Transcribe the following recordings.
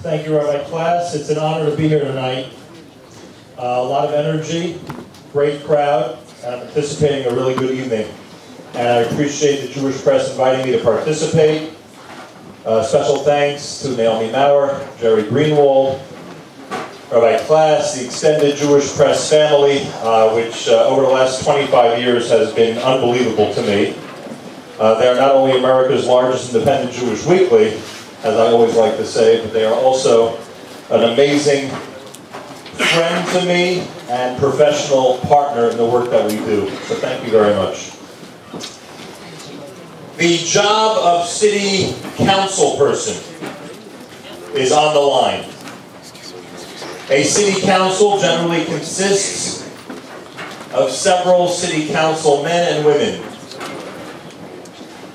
Thank you, Rabbi Class. It's an honor to be here tonight. A lot of energy, great crowd, and I'm anticipating a really good evening. And I appreciate the Jewish press inviting me to participate. Special thanks to Naomi Maurer, Jerry Greenwald, Rabbi Class, the extended Jewish press family, which over the last 25 years has been unbelievable to me. They are not only America's largest independent Jewish weekly, as I always like to say, but they are also an amazing friend to me and professional partner in the work that we do. So thank you very much. The job of city council person is on the line. A city council generally consists of several city council men and women.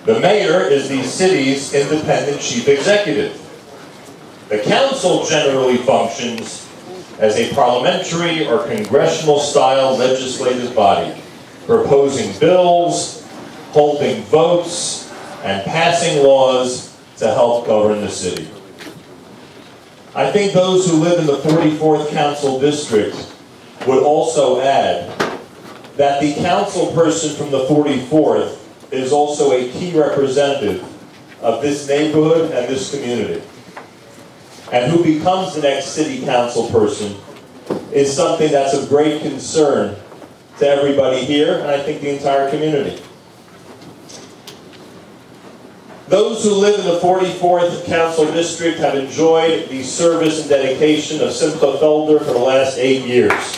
The mayor is the city's independent chief executive. The council generally functions as a parliamentary or congressional-style legislative body, proposing bills, holding votes, and passing laws to help govern the city. I think those who live in the 44th Council District would also add that the council person from the 44th is also a key representative of this neighborhood and this community. And who becomes the next city council person is something that's of great concern to everybody here, and I think the entire community. Those who live in the 44th Council District have enjoyed the service and dedication of Simcha Felder for the last 8 years.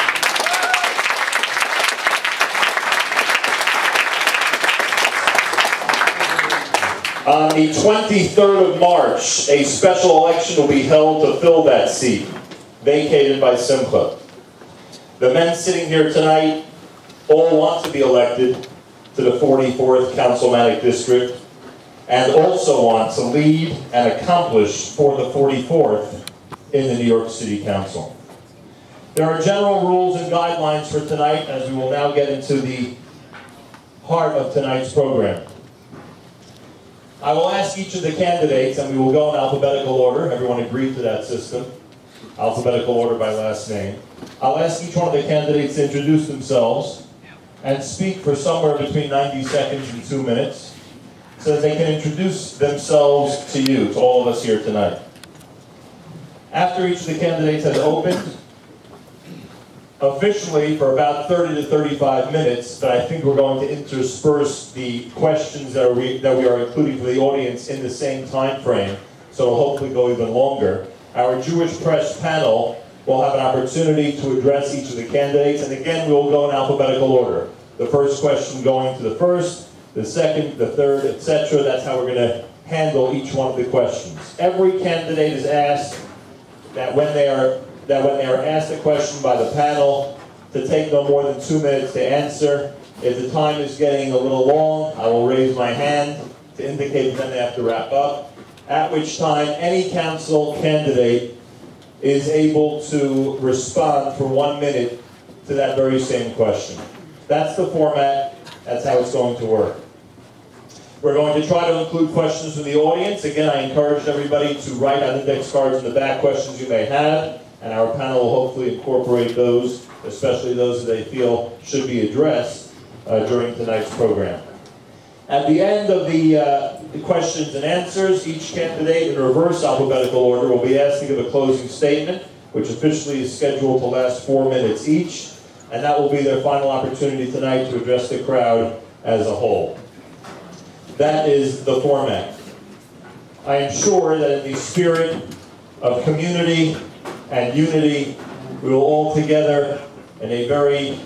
On the 23rd of March, a special election will be held to fill that seat, vacated by Simcha. The men sitting here tonight all want to be elected to the 44th Councilmanic District and also want to lead and accomplish for the 44th in the New York City Council. There are general rules and guidelines for tonight, as we will now get into the heart of tonight's program. I will ask each of the candidates, and we will go in alphabetical order. Everyone agreed to that system. Alphabetical order by last name. I'll ask each one of the candidates to introduce themselves and speak for somewhere between 90 seconds and 2 minutes so that they can introduce themselves to you, to all of us here tonight. After each of the candidates has opened, officially for about 30 to 35 minutes, but I think we're going to intersperse the questions that we are including for the audience in the same time frame, so it'll hopefully go even longer. Our Jewish press panel will have an opportunity to address each of the candidates, and again, we will go in alphabetical order. The first question going to the first, the second, the third, etc. That's how we're going to handle each one of the questions. Every candidate is asked that when they are asked a question by the panel, to take no more than 2 minutes to answer. If the time is getting a little long, I will raise my hand to indicate when they have to wrap up, at which time any council candidate is able to respond for 1 minute to that very same question. That's the format. That's how it's going to work. We're going to try to include questions from the audience. Again, I encourage everybody to write on index cards in the back questions you may have, and our panel will hopefully incorporate those, especially those that they feel should be addressed during tonight's program. At the end of the questions and answers, each candidate in reverse alphabetical order will be asked to give a closing statement, which officially is scheduled to last 4 minutes each, and that will be their final opportunity tonight to address the crowd as a whole. That is the format. I am sure that in the spirit of community and unity, we will all together, in a very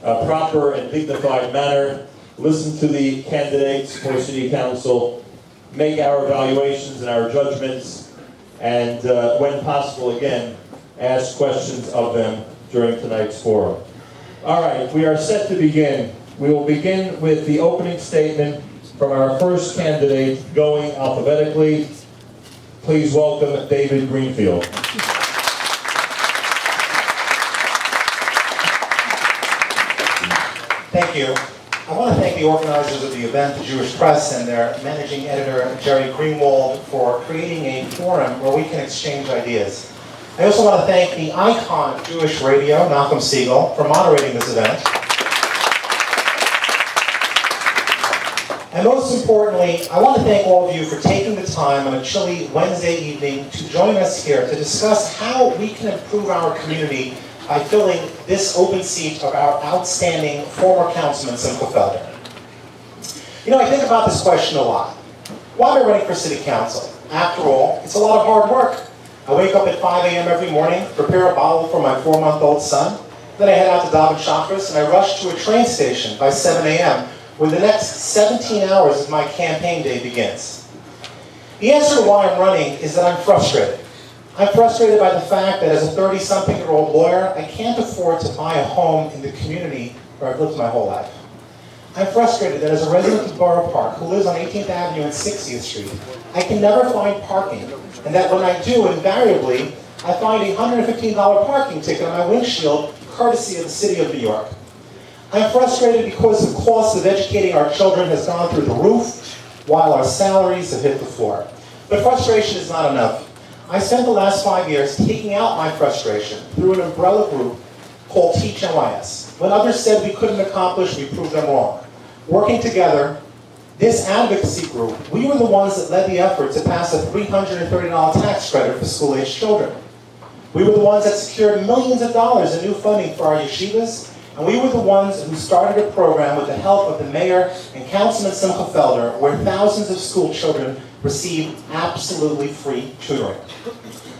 proper and dignified manner, listen to the candidates for City Council, make our evaluations and our judgments, and when possible, again, ask questions of them during tonight's forum. All right, we are set to begin. We will begin with the opening statement from our first candidate, going alphabetically. Please welcome David Greenfield. Thank you. I want to thank the organizers of the event, the Jewish Press, and their managing editor, Jerry Greenwald, for creating a forum where we can exchange ideas. I also want to thank the icon of Jewish radio, Nachum Segal, for moderating this event. And most importantly, I want to thank all of you for taking the time on a chilly Wednesday evening to join us here to discuss how we can improve our community by filling this open seat of our outstanding former councilman, Simcha Felder. You know, I think about this question a lot. Why am I running for city council? After all, it's a lot of hard work. I wake up at 5 a.m. every morning, prepare a bottle for my 4-month-old son, then I head out to Daven Chakras and I rush to a train station by 7 a.m. where the next 17 hours of my campaign day begins. The answer to why I'm running is that I'm frustrated. I'm frustrated by the fact that as a 30-something-year-old lawyer, I can't afford to buy a home in the community where I've lived my whole life. I'm frustrated that as a resident of Borough Park, who lives on 18th Avenue and 60th Street, I can never find parking, and that when I do, invariably, I find a $115 parking ticket on my windshield, courtesy of the City of New York. I'm frustrated because the cost of educating our children has gone through the roof, while our salaries have hit the floor. But frustration is not enough. I spent the last 5 years taking out my frustration through an umbrella group called Teach NYS. When others said we couldn't accomplish, we proved them wrong. Working together, this advocacy group, we were the ones that led the effort to pass a $330 tax credit for school-aged children. We were the ones that secured millions of dollars in new funding for our yeshivas, and we were the ones who started a program with the help of the mayor and Councilman Simcha Felder, where thousands of school children receive absolutely free tutoring.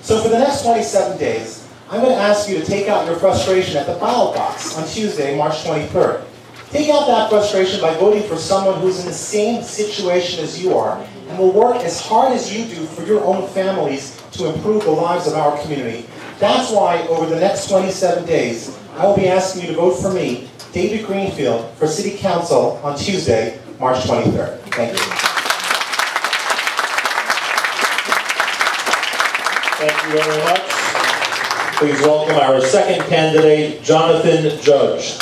So for the next 27 days, I'm going to ask you to take out your frustration at the ballot box on Tuesday, March 23rd. Take out that frustration by voting for someone who's in the same situation as you are and will work as hard as you do for your own families to improve the lives of our community. That's why over the next 27 days, I will be asking you to vote for me, David Greenfield, for City Council on Tuesday, March 23rd. Thank you. Thank you very much. Please welcome our second candidate, Jonathan Judge.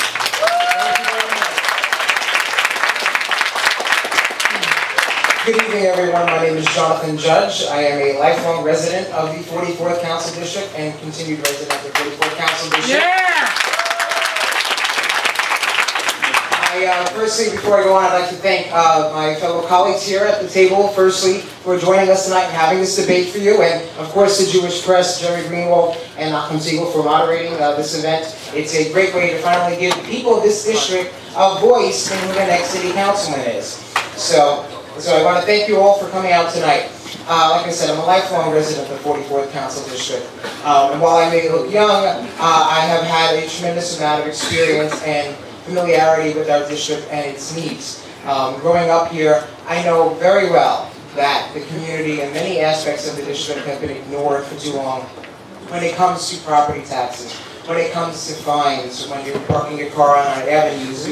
Good evening, everyone. My name is Jonathan Judge. I am a lifelong resident of the 44th Council District and continued resident of the 44th Council District. Yeah! Firstly, before I go on, I'd like to thank my fellow colleagues here at the table, firstly, for joining us tonight and having this debate for you, and of course the Jewish Press, Jerry Greenwald, and Nachum Segal for moderating this event. It's a great way to finally give the people of this district a voice in who the next city councilman is. So I want to thank you all for coming out tonight. Like I said, I'm a lifelong resident of the 44th Council District. And while I may look young, I have had a tremendous amount of experience and familiarity with our district and its needs. Growing up here, I know very well that the community and many aspects of the district have been ignored for too long. When it comes to property taxes, when it comes to fines, when you're parking your car on our avenues,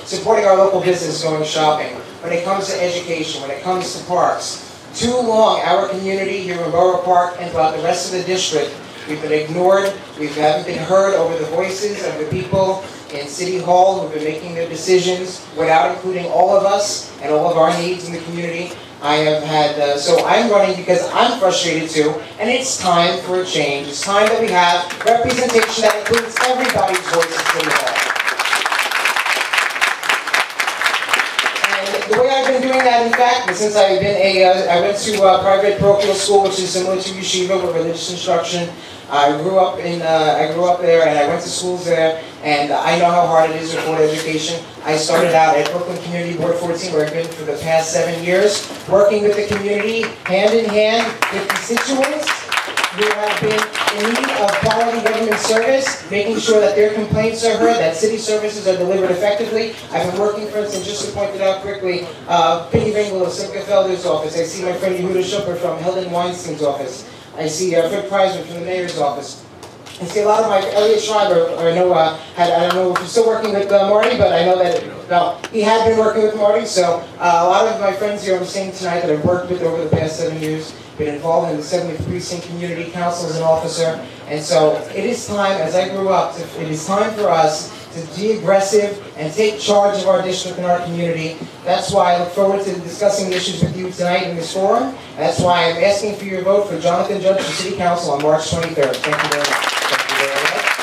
supporting our local business, going shopping, when it comes to education, when it comes to parks. Too long, our community here in Boro Park and throughout the rest of the district, we've been ignored, we haven't been heard over the voices of the people in City Hall who've been making their decisions without including all of us and all of our needs in the community. I have had, so I'm running because I'm frustrated too, and it's time for a change. It's time that we have representation that includes everybody's voice in City Hall. The way I've been doing that, in fact, is since I've been I went to a private parochial school, which is similar to yeshiva with religious instruction. I grew up there, and I went to schools there, and I know how hard it is with board education. I started out at Brooklyn Community Board 14, where I've been for the past 7 years, working with the community, hand in hand with constituents who have been in need of quality government service, making sure that their complaints are heard, that city services are delivered effectively. I've been working, for instance, just to point it out quickly, Penny Ringel of Simcha Felder's office. I see my friend Yehuda Schupper from Hilden Weinstein's office. I see Fred Preisman from the mayor's office. I see a lot of my Elliot Schreiber, I don't know if he's still working with Marty, but I know that he had been working with Marty. So a lot of my friends here I'm seeing tonight that I've worked with over the past 7 years, been involved in the 70th Precinct Community Council as an officer. And so it is time, as I grew up, it is time for us to be aggressive and take charge of our district and our community. That's why I look forward to discussing the issues with you tonight in this forum. And that's why I'm asking for your vote for Jonathan Judge for City Council on March 23rd. Thank you very much. Thank you very much.